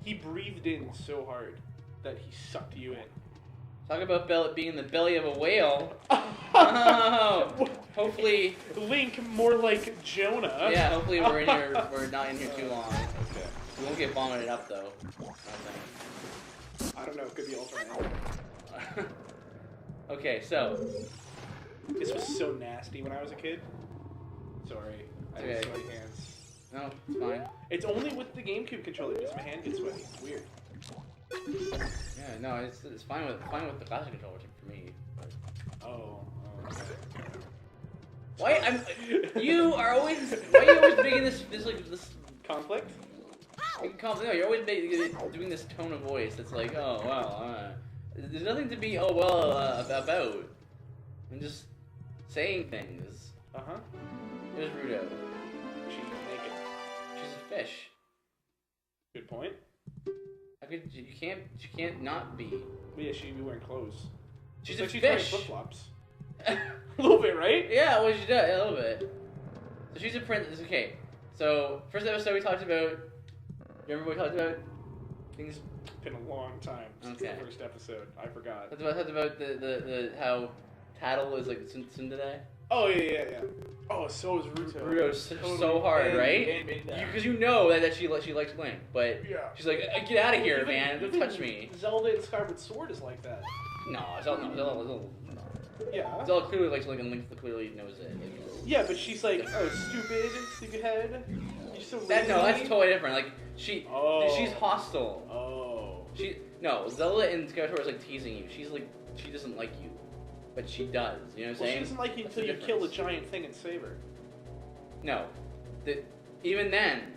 He breathed in so hard that he sucked you in. Talk about being in the belly of a whale. Oh, hopefully, Link, more like Jonah. Yeah, hopefully we're not in here too long. Okay. We won't get vomited up though. I don't know. It could be alternate. Okay, so This was so nasty when I was a kid. Sorry, I Okay. have sweaty hands. no, it's fine. It's only with the GameCube controller does my hand get sweaty. It's weird. Yeah, no, it's fine with the classic controller for me. But... Oh. Okay. Why you are always making this Conflict? No, you're always doing this tone of voice that's like, oh wow, there's nothing to be about. I'm just saying things. There's Rudo. She's naked. She's a fish. Good point. You can't not be. But yeah, she'd be wearing clothes. She's Looks a like she's wearing fish. flip-flops. A little bit, right? Yeah, well, she does a little bit. So she's a princess. Okay. So first episode we talked about. Remember we talked about things. It's been a long time since the first episode. I forgot. Talked about the how Tattle is like tsundere. Oh yeah. Oh, so is Ruto. Ruto's so hard, right? Because you know that she likes Link, but she's like, get out of here, man! Don't touch me. Zelda and Skyward Sword is like that. No, Zelda Yeah. Zelda clearly likes Link, and Link clearly knows it. Yeah, but she's like, oh, stupid head. You're so lazy. No, that's totally different. Like she's hostile. Oh. Zelda and Skyward Sword is like teasing you. She's like, she doesn't like you. But she does, you know what I'm saying? She doesn't like you until you kill a giant thing and save her. No. Even then...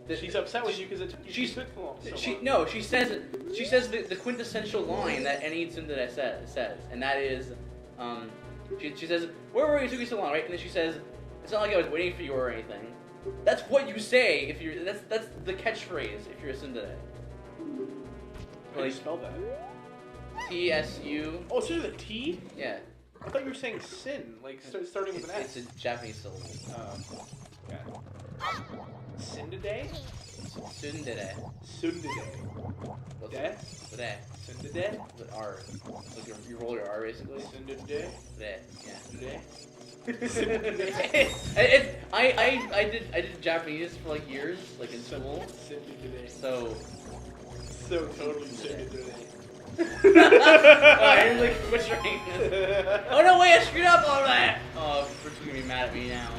she's upset with you because it took you so long. No, she says the quintessential line that any tsundere says, and that is, she says, where were you, it took you so long, right? And then she says, it's not like I was waiting for you or anything. That's what you say if you're, that's the catchphrase if you're a tsundere. How do you spell that? T-S-U. Oh, it's just a T? Yeah. I thought you were saying sin, like starting with an S. It's a Japanese syllable. Okay. Sindade? Tsundere. Sundade. De? De. Sundade? With R. Like you roll your R basically. Sundade? De. Yeah. Sundade? I did Japanese for like years, like in school. Sundade. So totally Sundade. I'm like butchering this. Oh no, wait, I screwed up all that! Oh, Brooke's gonna be mad at me now.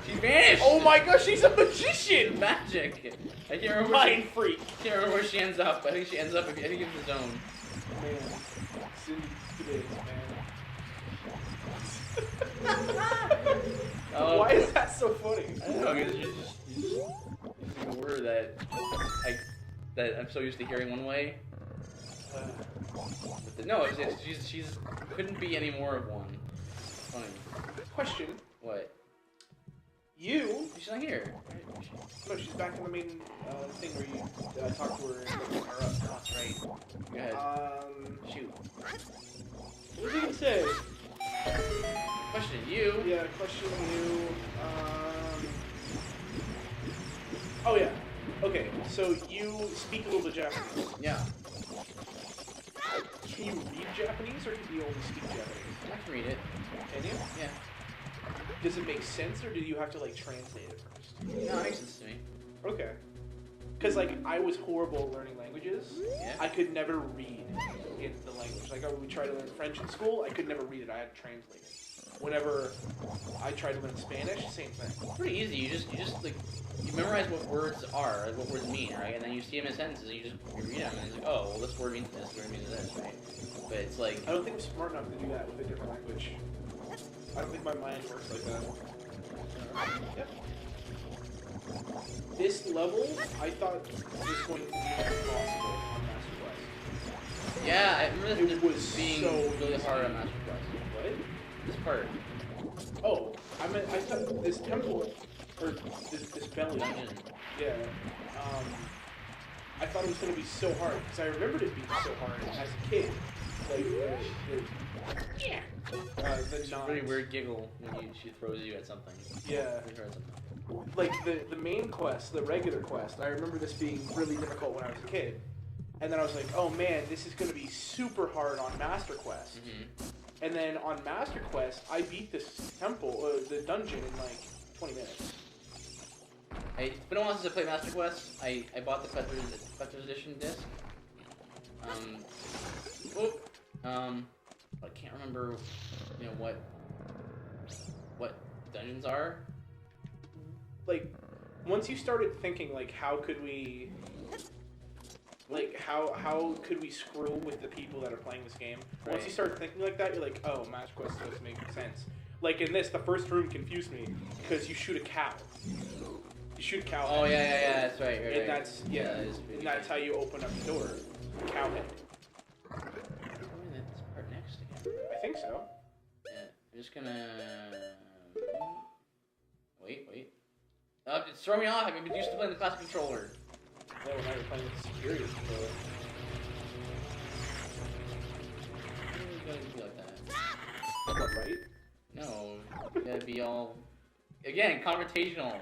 She vanished! Oh my gosh, she's a magician! Magic! I can't remember Mind freak! I can't remember where she ends up. I think she ends up, I think it's the zone. Man. Man. Oh, why is that so funny? I don't know, because you're just using a word that I'm so used to hearing one way. No, she's couldn't be any more of one. Funny. Question. What? She's not here. No, she's back in the main thing where you talk to her and look her up. Oh, that's right. Go ahead. Shoot. What was he gonna say? Question you. Yeah, question you. Oh yeah. Okay, so you speak a little bit Japanese. Yeah. Can you read Japanese, or can you only speak Japanese? I can read it. Can you? Yeah. Does it make sense, or do you have to like translate it first? No, it makes sense to me. Okay. Because like I was horrible at learning languages. Yeah. I could never read in the language. Like we tried to learn French in school, I could never read it. I had to translate it. Whenever I tried to learn Spanish, same thing. It's pretty easy. You just like you memorize what words are, like what words mean, right? And then you see them in sentences, and you read them, and it's like, oh, well, this word means this, this word means this, right? But it's like I don't think I'm smart enough to do that with a different language. I don't think my mind works like that. Yep. This level, I thought was going to be impossible on Master Quest. yeah, I remember It was being so really easy. hard on Master Quest. What? This part. Oh, I thought this temple, or this belly. Dungeon. Yeah. I thought it was going to be so hard, because I remembered it being so hard as a kid. Like, the It's a really weird giggle when she throws you at something. Yeah. Throws her at something. like the main quest, the regular quest, I remember this being really difficult when I was a kid. And then I was like, oh man, this is going to be super hard on Master Quest. Mm-hmm. And then on Master Quest, I beat this temple, the dungeon in like 20 minutes. It's been a while since I played Master Quest. I bought the Collector's Edition disc. I can't remember, what dungeons are. Like, once you started thinking, like, how could we screw with the people that are playing this game? Right. Once you start thinking like that, you're like, oh, Master Quest does make sense. Like in this, the first room confused me because you shoot a cow. You shoot a cow. Oh yeah, that's right. And that's and that's how you open up the door. Cow head. This part next again. I think so. Yeah, I'm just gonna wait. It's throwing me off. I've been used to playing the classic controller. Yeah, when I was playing with the superior controller. You gotta be like that. What, right? No, you gotta be all again confrontational.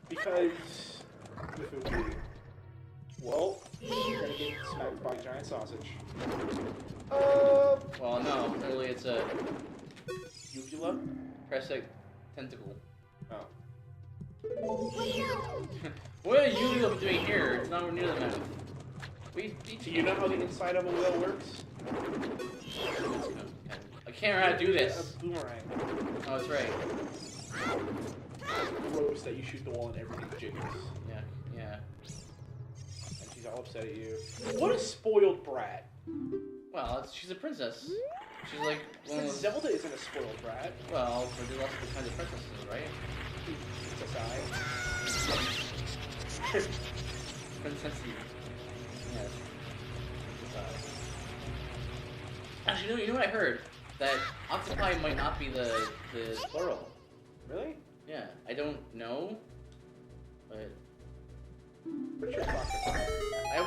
Because Mefuki, well, you're gonna get smacked by a giant sausage. Well, no, clearly it's a Uvula? Crescent tentacle. Oh. What are you doing here? It's not near the mouth. Do you know how the inside of a whale works? I can't remember how to do this. A boomerang. Oh, that's right. Ropes that you shoot the wall and everything jiggles. Yeah. And she's all upset at you. What a spoiled brat. Well, she's a princess. She's like one of those... Zelda isn't a spoiled brat. Well, there's lots of kinds of princesses, right? Princessy. Yes. Actually, you know what I heard? That octopi might not be the plural. Really? Yeah, I don't know, but Pretty sure it's octopi.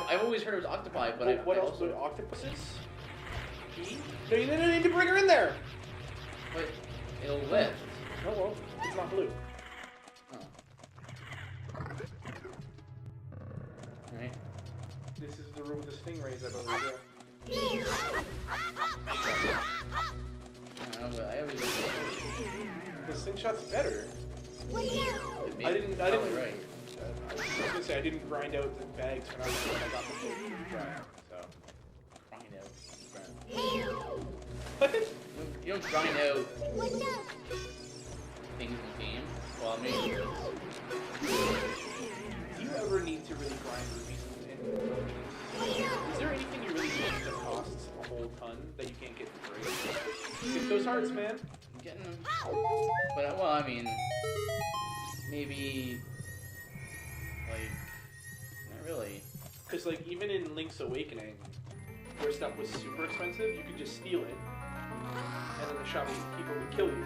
I've always heard it was octopi, but what else? also... Octopuses? No, you didn't need to bring her in there. But it'll lift. Oh well, it's not blue. Oh. Right. This is the room with the stingrays, I believe. Yeah. I don't know, but I always... The slingshot's better. Maybe I didn't. right. I was gonna say I didn't grind out the bags when I got the full dry. So. Grind out. You don't grind out things in the game. Well, I mean... Do you ever need to really grind rubies in Is there anything you really need that costs a whole ton that you can't get for free? Get those hearts, man. I'm getting them. But, well, I mean... Maybe... Like... Not really. Because, like, even in Link's Awakening, where stuff was super expensive, you could just steal it, and then the shopkeeper would kill you,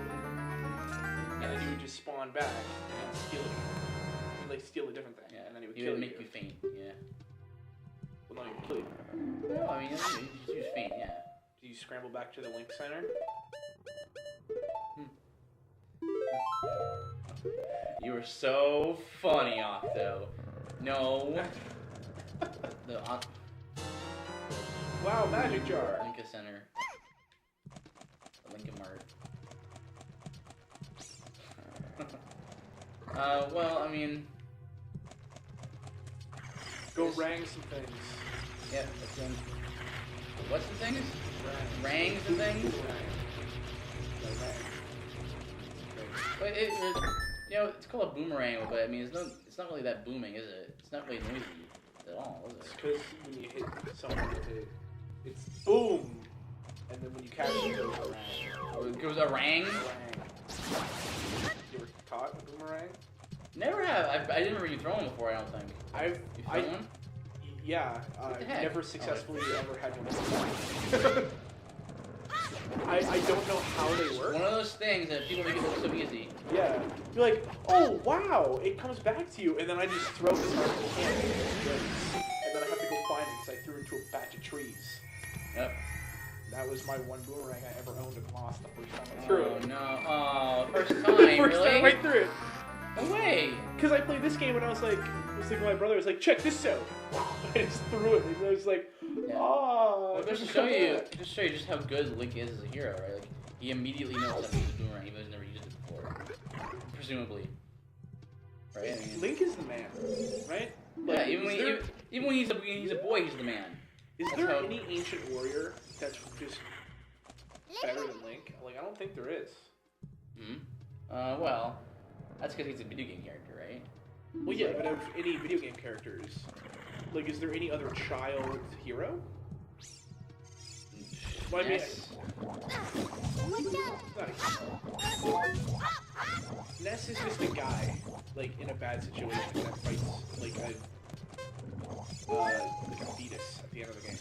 and then you would just spawn back and steal it. You'd, like, steal a different thing, and then he would kill you. He would make you faint, yeah. Well, no, he would kill you. No, I mean, you just faint, yeah. Do you scramble back to the Link Center? You were so funny, Octo. No. Wow, magic jar. Linka Center. Lincoln Mart. Well, I mean... Go rang some things. Yeah, that's them. What's the things? Rangs and things? But it's called a boomerang, but I mean, it's not really that booming, is it? It's not really noisy at all, is it? It's because when you hit someone with it, it's boom! And then when you catch it, it goes a rang. Or it goes a rang? You ever caught a boomerang? Never have. I didn't really throw one before, I don't think. You thrown one? Yeah, never successfully ever had one. I don't know how they work. One of those things that people make it look so easy. Yeah. You're like, oh wow, it comes back to you, and then I just throw this hard as I can, and then I have to go find it because I threw it into a batch of trees. Yep. That was my one boomerang I ever owned and lost the first time I threw it. Oh no! Oh, first time, First really? time I threw it. No way! Because I played this game and I was like my brother was like, check this out. I just threw it and I was like, oh. Well, just to show you just how good Link is as a hero, right? Like he immediately knows how to use the boomerang, even though he's never used it before, presumably. Right? I mean, Link is the man, right? Like, yeah, even when he's a boy, he's the man. Is there any ancient warrior that's just better than Link? Like, I don't think there is. Well, that's because he's a video game character, right? Well, yeah, but of any video game characters, like, is there any other child hero? Well, I mean, Ness is just a guy, like, in a bad situation that fights, like a fetus at the end of the game.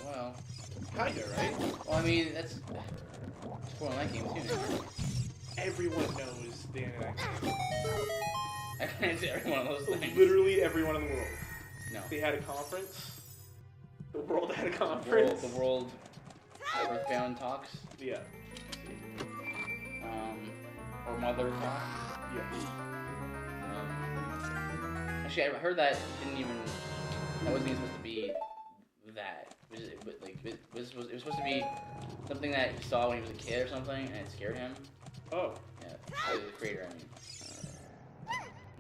Well, kinda, right? Well, I mean, that's spoiling that game too. Now. Everyone knows the end of that game. It's every one of those things. Literally everyone in the world. No. They had a conference. The world had a conference. The world Earthbound talks. Yeah. Or Mother talks. Yeah. Actually, I heard that that wasn't even supposed to be that. It was supposed to be something that he saw when he was a kid or something, and it scared him. Oh. Yeah, the creator, I mean.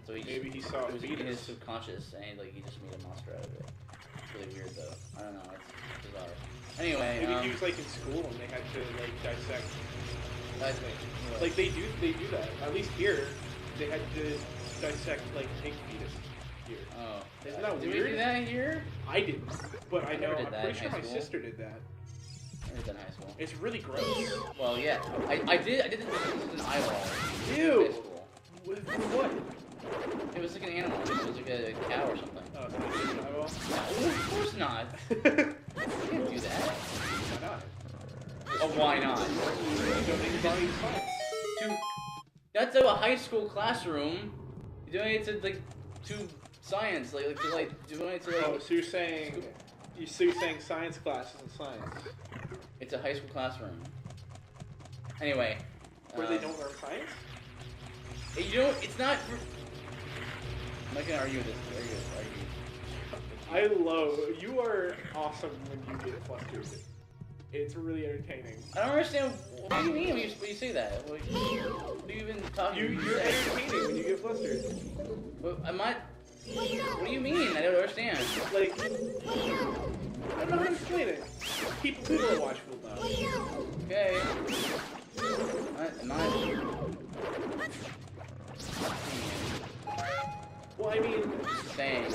So maybe he saw it was in his fetus. subconscious, and he just made a monster out of it. It's really weird, though. I don't know. It's bizarre. Anyway, maybe he was like in school and they had to like dissect. Like they do that. At least here, they had to dissect like pig fetus. Here. Oh. Isn't that did weird? we do that here? I didn't, but I know. I'm pretty sure my school. sister did that. I did that in high school. It's really gross. Well, yeah. I did this in eyeball. Ew. In high school. With what? It was like an animal. It was like a cow or something. Oh, so it's an eyeball? No, of course not. You can't do that. Why not? Oh, why not? You don't need to body science. That's a high school classroom. You're doing it to science, doing it to Oh, so you're saying science class isn't science? It's a high school classroom. Anyway. Where they don't learn science? It's not. I'm not gonna argue with this. You are awesome when you get flustered. It's really entertaining. I don't understand. What do you mean when you say that? What do you even talking? You're entertaining when you get flustered. Well, I'm not. What do you mean? I don't understand. Like, I don't know how to explain it. People will watch will know. Okay. I'm not. Well, I mean, Saying.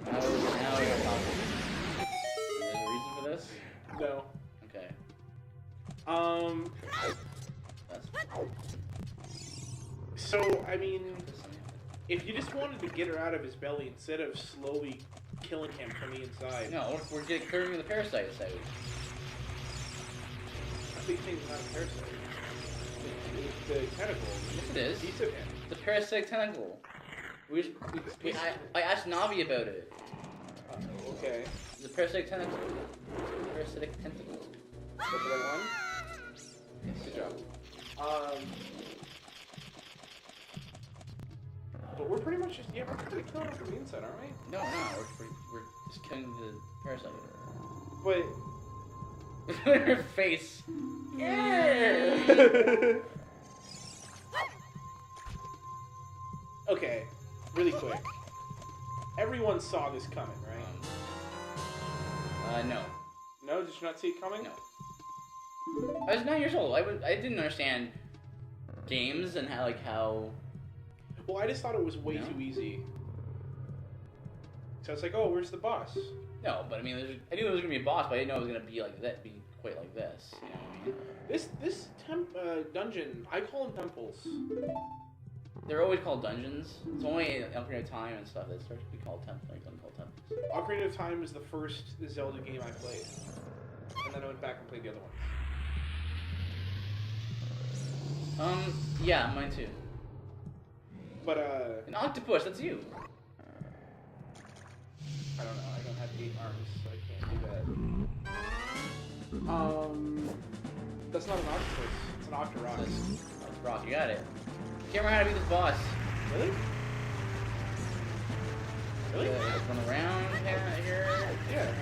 Now you're talking. Is there a reason for this? no. Okay. That's So, I mean, if you just wanted to get her out of his belly instead of slowly killing him from the inside. no, we're getting clearing the parasites out. A big thing's not a parasite. It's the tentacle. Yes, it is. Piece of him. The parasitic tentacle. I asked Navi about it. Okay. The parasitic tentacle. Parasitic tentacle. Is that the right one? Yes. Good job. But we're pretty much just, we're pretty killing it from the inside, aren't we? No, we're just killing the parasite. But Her face. Yeah. okay, really quick. Everyone saw this coming, right? No. No, did you not see it coming? No. I was 9 years old. I didn't understand games and how. Well, I just thought it was way too easy. So it's like, oh, where's the boss? No, but I mean, I knew it was gonna be a boss, but I didn't know it was gonna be like that. Be quite like this. You know what I mean? This dungeon, I call them temples. They're always called dungeons. It's only in Ocarina of Time and stuff that starts to be called temples. Ocarina of Time was the first Zelda game I played, and then I went back and played the other ones. Yeah, mine too. But An octopus. That's you. I don't know. I don't have 8 arms, so I can't do that. That's not an octopus. It's an octorock. That's rock. You got it. Can't remember how to beat this boss. Really? Really? Run around here. Yeah.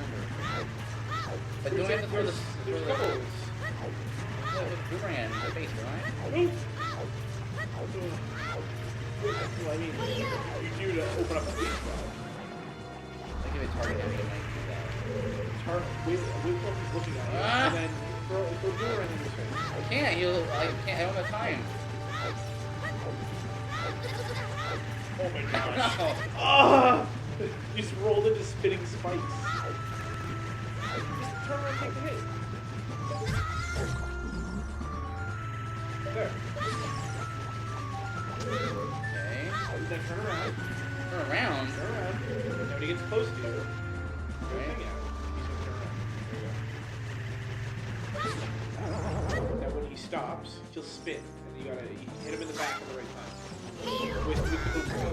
But don't we have to throw this? There's a couple of Boomerang in the face, right? Well, I mean, you do to open up a beach spot. Like if it's target heavy, it might do that. Wait till he's looking at you, and then throw boomerang in his face. I can't. I don't have time. Oh my gosh. No. Ah! You just rolled into spinning spikes. Just turn around and take the hit. There. Okay. Then turn around. Turn around. Turn around. And when he gets close to you, throw the thing out. He's gonna turn around. There you go. Now when he stops, he'll spin. And you gotta hit him in the back at the right time. With the close speed.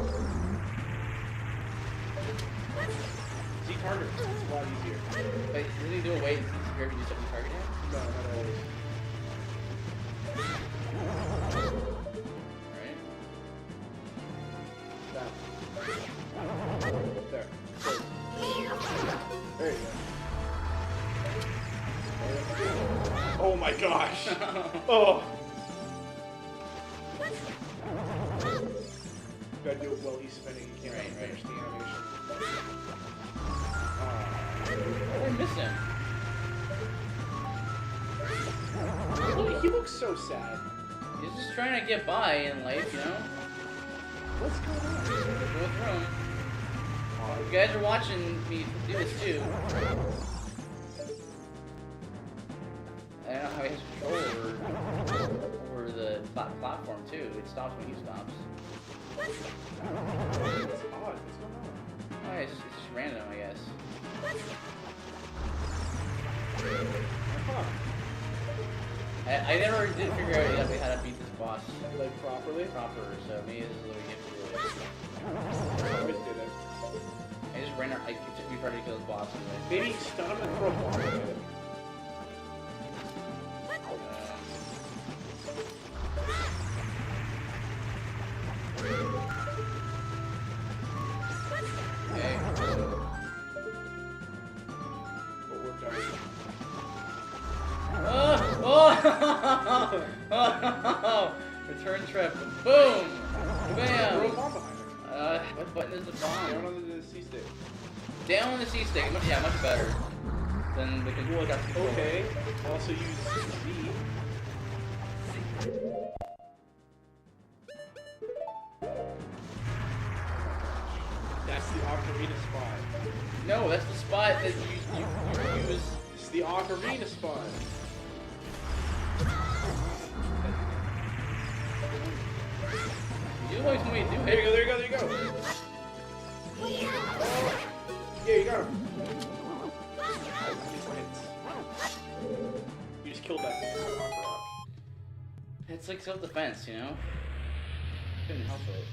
See target. It's a lot easier. Wait, doesn't he do a wait if you do something target him? No, not always. Alright. That. There. There you go. Oh my gosh! Oh! You gotta do it while he's spinning. You can't finish the animation. I didn't miss him. He looks so sad. He's just trying to get by in life, you know? What's going on? Go through him. You guys are watching me do this too. I don't know how he has control over the platform too. It stops when he stops. It's odd. What's going on? Oh, it's just random, I guess. Huh. I never did figure out exactly how to beat this boss Like properly? proper, so maybe this is what we get to do. I always did it. I just ran. It took me forever to kill this boss anyway. Maybe stun him and throw a bomb at him. Okay. What worked out? Oh! Return trip. Boom! Throw a Bam! bomb behind him. What button is the Down bomb? on the C stick. Down on the C stick. Yeah, much better than the controller. Okay. Also use Z. That's the Ocarina spot. No, that's the spot that you use. It's the Ocarina spot. You always want me to do There you it. go, there you go, there you go. Oh. Yeah, you got him. You just killed that thing with the rock. It's like self-defense, you know. Couldn't help it.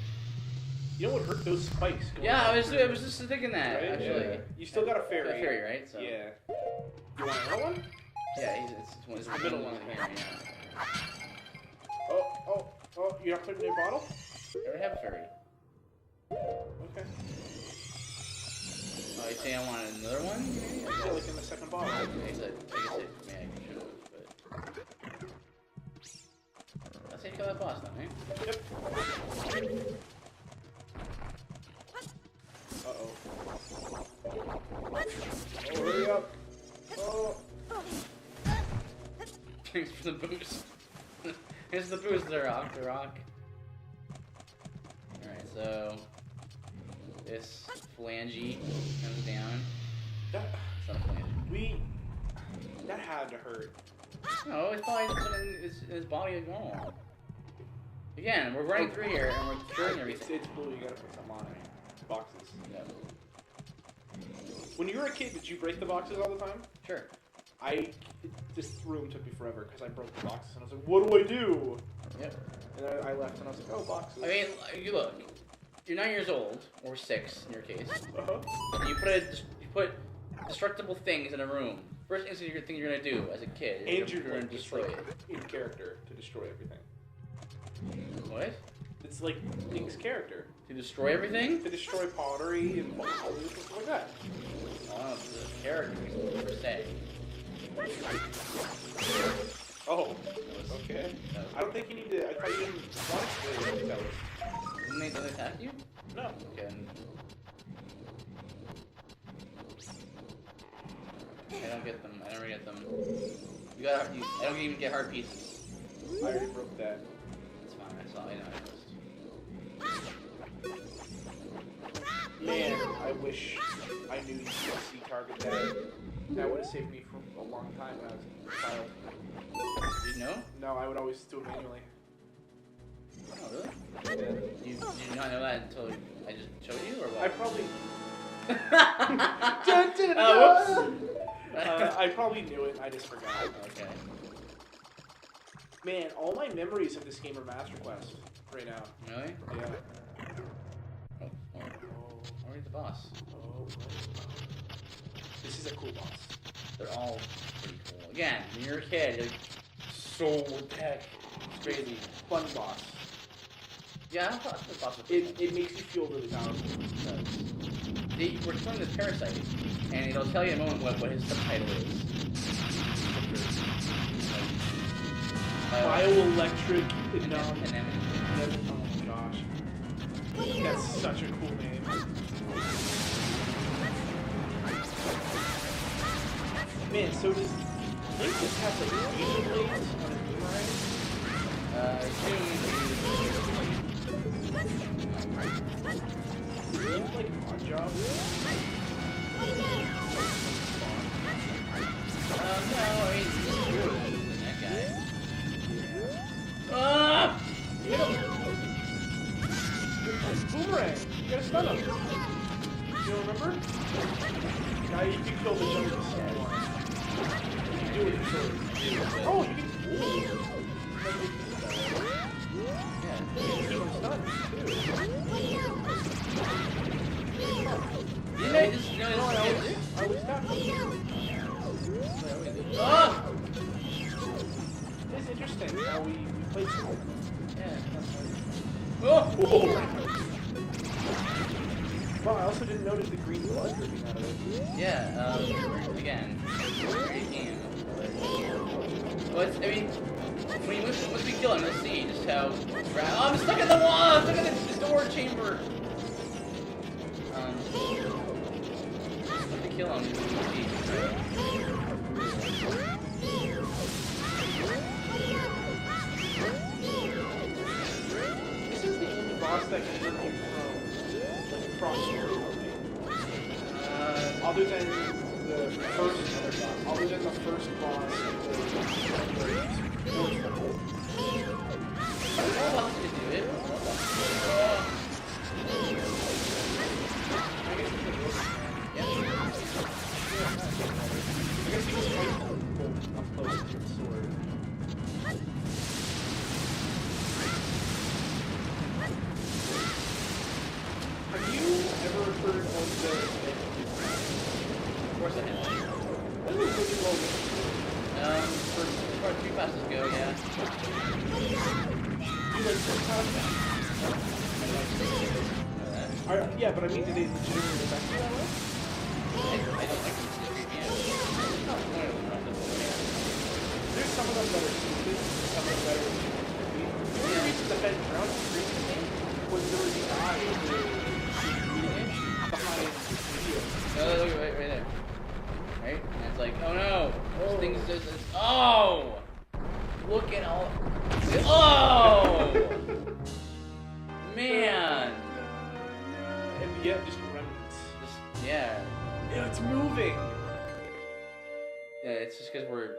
You know what hurt those spikes? Yeah, I was just thinking that Right? actually. Yeah. You still got a fairy. Got a fairy, right? So. Yeah. You want another one? Yeah, it's the middle one. Here, yeah. Oh, you're not putting it in a bottle? I already have a fairy. Okay. Oh, you saying I want another one? Yeah, like in the second bottle. I guess it should have, but. Let's say kill that boss then, right? Yep. Uh-oh. Oh, hurry up. Oh. Thanks for the boost. Here's the boost there, Octo Rock. Alright, so this phalange comes down. That, It's not a phalange. that had to hurt. No, it's probably just in his body as normal. Again, we're running through here and we're curing everything. It's blue, you gotta put some on it. Boxes. Yeah. When you were a kid, did you break the boxes all the time? Sure. This room took me forever because I broke the boxes and I was like, what do I do? Yep. And I left and I was like, oh, boxes. I mean, you look. You're 9 years old, or 6 in your case. Uh-huh. And you put destructible things in a room First instant thing you're gonna do as a kid. And you're gonna like, destroy it. in character to destroy everything. What? It's like Link's character. To destroy everything? To destroy pottery and bottles and stuff like that. Oh, the character per se. Oh, okay. I don't think you need to. I thought you didn't want to tell us. Didn't they attack you? No. Okay. I don't get them. I never get them. I don't even get heart pieces. I already broke that. That's fine. I saw. I know. Man, I wish I knew you could see target that. That would have saved me from a long time when I was a child. Did you know? No, I would always do it manually. Oh, really? Yeah. You did not know that until I just showed you, or what? I probably. Whoops. I probably knew it. I just forgot. Okay. Man, all my memories of this game are Master Quest right now. Really? Yeah. Already the boss. Oh. This is a cool boss. They're all pretty cool. Again, when you're a kid, you're like, so tech. It's crazy. Fun boss. Yeah, I thought the boss was It makes you feel really powerful. We're killing this parasite, and it'll tell you in a moment what his subtitle is. Bioelectric Anemone. Oh my gosh. That's such a cool name. Man, so does Link just have like laser blades on his boomerang? Is he like on job? No, I mean, he's good. That guy. Boomerang! You gotta stun him. You don't remember? Now you can kill the jungle sand one. You do it first. Oh, you can. Yeah. You can keep him stunned, too. You know, just, you know, No, I always got him. It's interesting how we played together. Yeah. Oh! Wow, I also didn't notice the green blood dripping out of it. Yeah, again, great game. But, I mean, once we kill him, you'll see just how... Oh, I'm stuck in the wall! I'm stuck in the door chamber! Once we kill him, you'll see. This is the only boss that can hurt you from, like, cross other than the first boss of the I don't know how else to do it. I guess you just fight people up close with your sword. Have you ever heard of the... Of course I have. That was really low. For 3 passes ago, yeah. You like this concept? Yeah, but I mean, did they legitimately affect you that way? I don't like these games. There's some of them that are stupid, some of them that are creepy. The only reason the bed ground was creepy was there was a guy behind the video. No, look right there. Right? And it's like, oh no! This thing's just... Oh! Look at all... Oh! Man! And yet, just remnants. Yeah. Yeah, it's moving! Yeah, it's just because we're...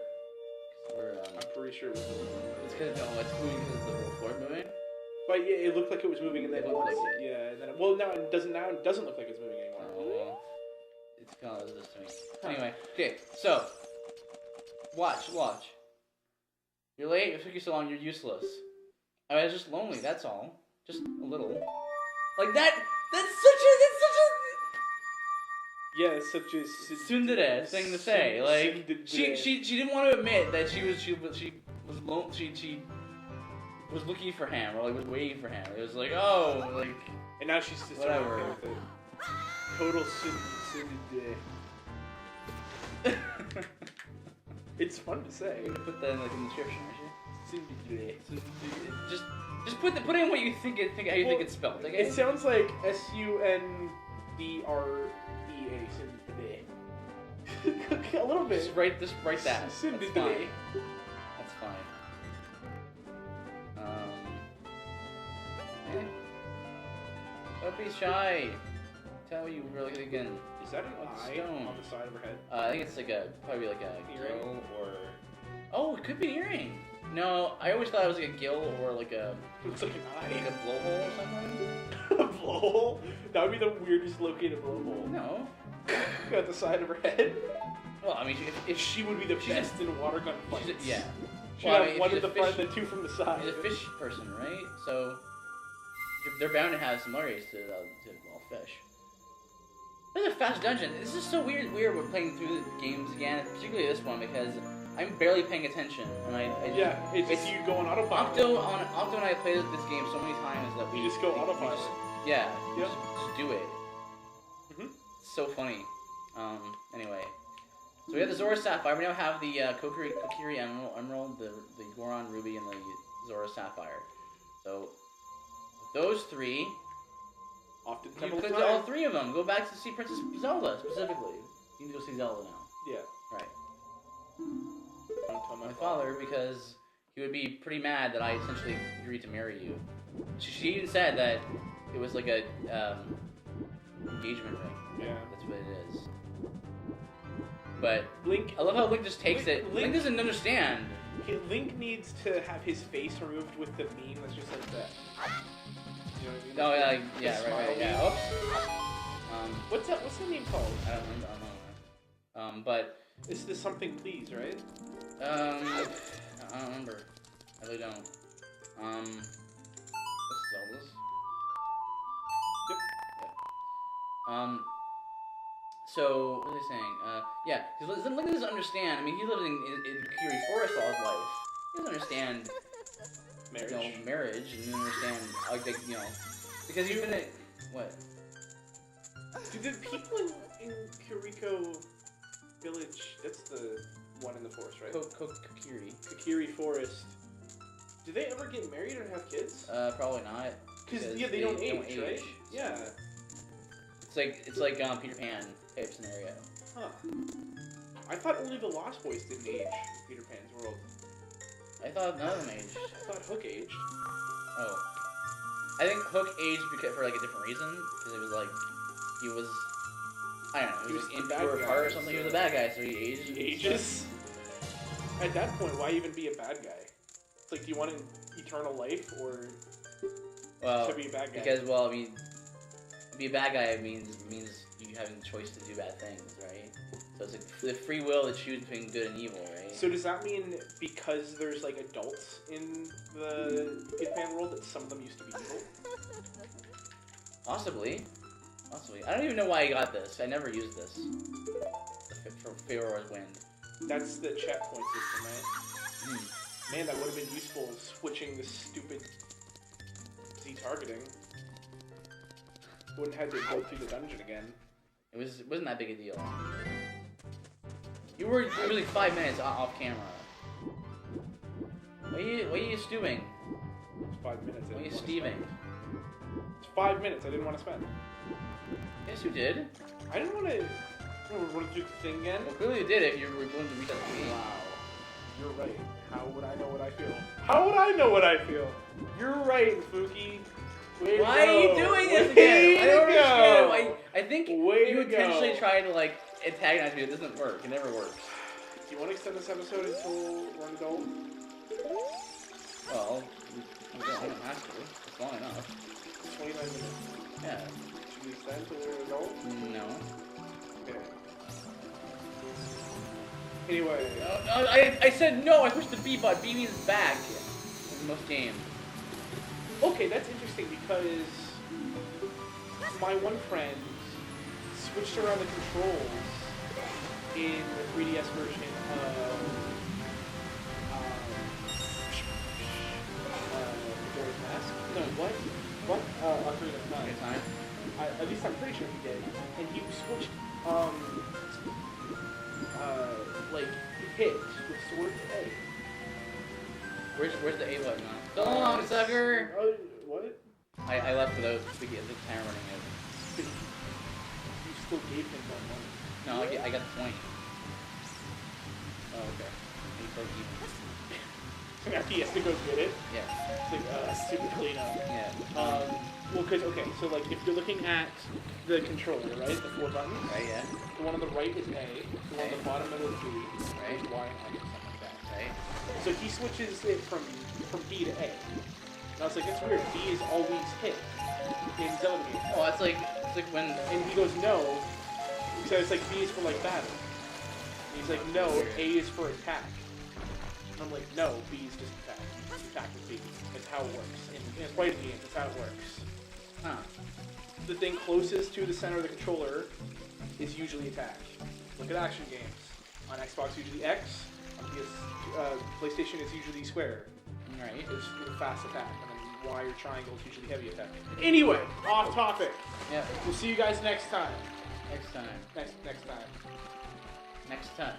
I'm pretty sure it was moving. It's because it's moving because the whole floor moving. But yeah, it looked like it was moving, and then It looked once, like it. yeah, and then well, now it doesn't look like it's moving anymore. Oh, well. It's kind of this to me. Anyway, okay, so... Watch. You're late, it took you so long, you're useless. I mean, I was just lonely, that's all. Just a little. Like that's such a... Yeah, it's such a tsundere thing to say. Like she didn't want to admit that she was looking for him or like was waiting for him. It was like, oh, like, and now she's just whatever. okay with it. Total tsundere. It's fun to say. You're gonna put that in like in the description, aren't Tsundere. you? Just put in what you think how you think it's spelled. Okay? It sounds like SUNDREA. Tsundere. A little bit. Just write that. That's fine. Tsundere. That's fine. Don't be shy. Tell you really again. Is that an eye stone on the side of her head? I think it's like probably like a Earring? gill or. Oh, it could be an earring. No, I always thought it was like a gill or like a. Looks like an eye. Like a blowhole or something. A blowhole? That would be the weirdest located blowhole. No. At the side of her head. Well, I mean, if She would be the best in water gun fights. yeah. She'd Well, I have mean, one she's at the a front fish- and then two from the side. She's a fish person, right? So they're bound to have similarities to all fish. This is a fast dungeon. This is so weird when playing through the games again, particularly this one because I'm barely paying attention, and I Yeah, it's you go on autopilot. Octo and I played this game so many times that we You just go autopilot. Yeah, Yep. just do it. Mhm. It's so funny. Anyway, so we have the Zora Sapphire. We now have the Kokiri Emerald, the Goron Ruby, and the Zora Sapphire. So those three. Often You Temple click Time. all three of them. Go back to see Princess Zelda specifically. You need to go see Zelda now. Yeah. Right. Don't tell My father, because he would be pretty mad that I essentially agreed to marry you. She even said that it was like a engagement ring. Yeah. That's what it is. But Link. I love how Link just takes it. Link- Link doesn't understand. Link needs to have his face removed with the meme that's just like that. You know what I mean? Oh yeah, The yeah, smile right, yeah. meme. Oops. What's that? What's the meme called? I don't know. But It's the something please, right? I don't remember. I really don't. What's Zelda's? Yep. Yeah. So, what was I saying? Yeah, because Link doesn't understand. I mean, he lived in Kiri Forest all his life. He doesn't understand, Marriage. marriage, and doesn't understand, like, because you've been what? Do the people in Kiriko Village, that's the one in the forest, right? Kokiri. Kokiri Forest. Do they ever get married or have kids? Probably not. Because yeah, they don't age, right? Yeah. It's like Peter Pan type scenario. Huh. I thought only the Lost Boys didn't age in Peter Pan's world. I thought none of them aged. I thought Hook aged. Oh. I think Hook aged for like a different reason, because it was like he was, I don't know, he was the impure bad of guy, heart or something. He was a bad guy, so he aged. He ages. At that point, why even be a bad guy? It's like, do you want an eternal life or to be a bad guy? Because I mean, to be a bad guy means you having the choice to do bad things, right? So it's like the free will to choose between good and evil, right? So does that mean because there's like adults in the Peter Pan world that some of them used to be evil? Possibly. I don't even know why I got this. I never used this. For Ferora's Wind. That's the checkpoint system, right? Hmm. Man, that would have been useful in switching this stupid Z targeting. Wouldn't have to go through the dungeon again. It wasn't that big a deal. You were like 5 minutes off camera. What are you stewing? It's 5 minutes. What are you steving? It's 5 minutes I didn't want to spend. Yes, you did. I didn't want to run through the thing again. Well, clearly you did if you were willing to reset the game. Wow. You're right. How would I know what I feel? How would I know what I feel? You're right, Fuki. Way Why to are you go. doing this Way again? I don't to go. understand. I think Way you to intentionally go. try to like antagonize me. It doesn't work. It never works. Do you want to extend this episode until we're an adult? Well, we don't have to. It's long enough. 29 minutes. Yeah. Should we extend until we're an adult? No. Okay. Anyway. I said no. I pushed the B button. B means back in most games. Okay, that's interesting because my one friend switched around the controls in the 3DS version of Majora's Mask. No, what? What? Ocarina of Time. Time. At least I'm pretty sure he did. And he switched, like, hit with sword A. Where's the A button on? So long, sucker! What? I left without the timer running out. You still gave him that money. No, I got the point. Oh, okay. He said Now he has to go get it. Yeah. It's like, stupid cleanup. Yeah. Well, because, okay, so, like, if you're looking at the controller, right, the 4 buttons, Right, yeah. the one on the right is A, the one on the bottom middle is B, Right. is Y and X, something like that. Right. So he switches it from B to A. And I was like, that's weird, B is always hit in Zelda games. Oh, it's like when. And he goes, no. So it's like B is for, like, battle. And he's like, no, A is for attack. And I'm like, no, B is just attack. You just attack with B. That's how it works. In fighting games, that's how it works. Huh. The thing closest to the center of the controller is usually attack. Look at action games. On Xbox, usually X. On PlayStation, it's usually square. Right. It's the fast attack. And then Y or triangle is usually heavy attack. Anyway, off topic. Yeah. We'll see you guys next time. Next time. Next time. Next time.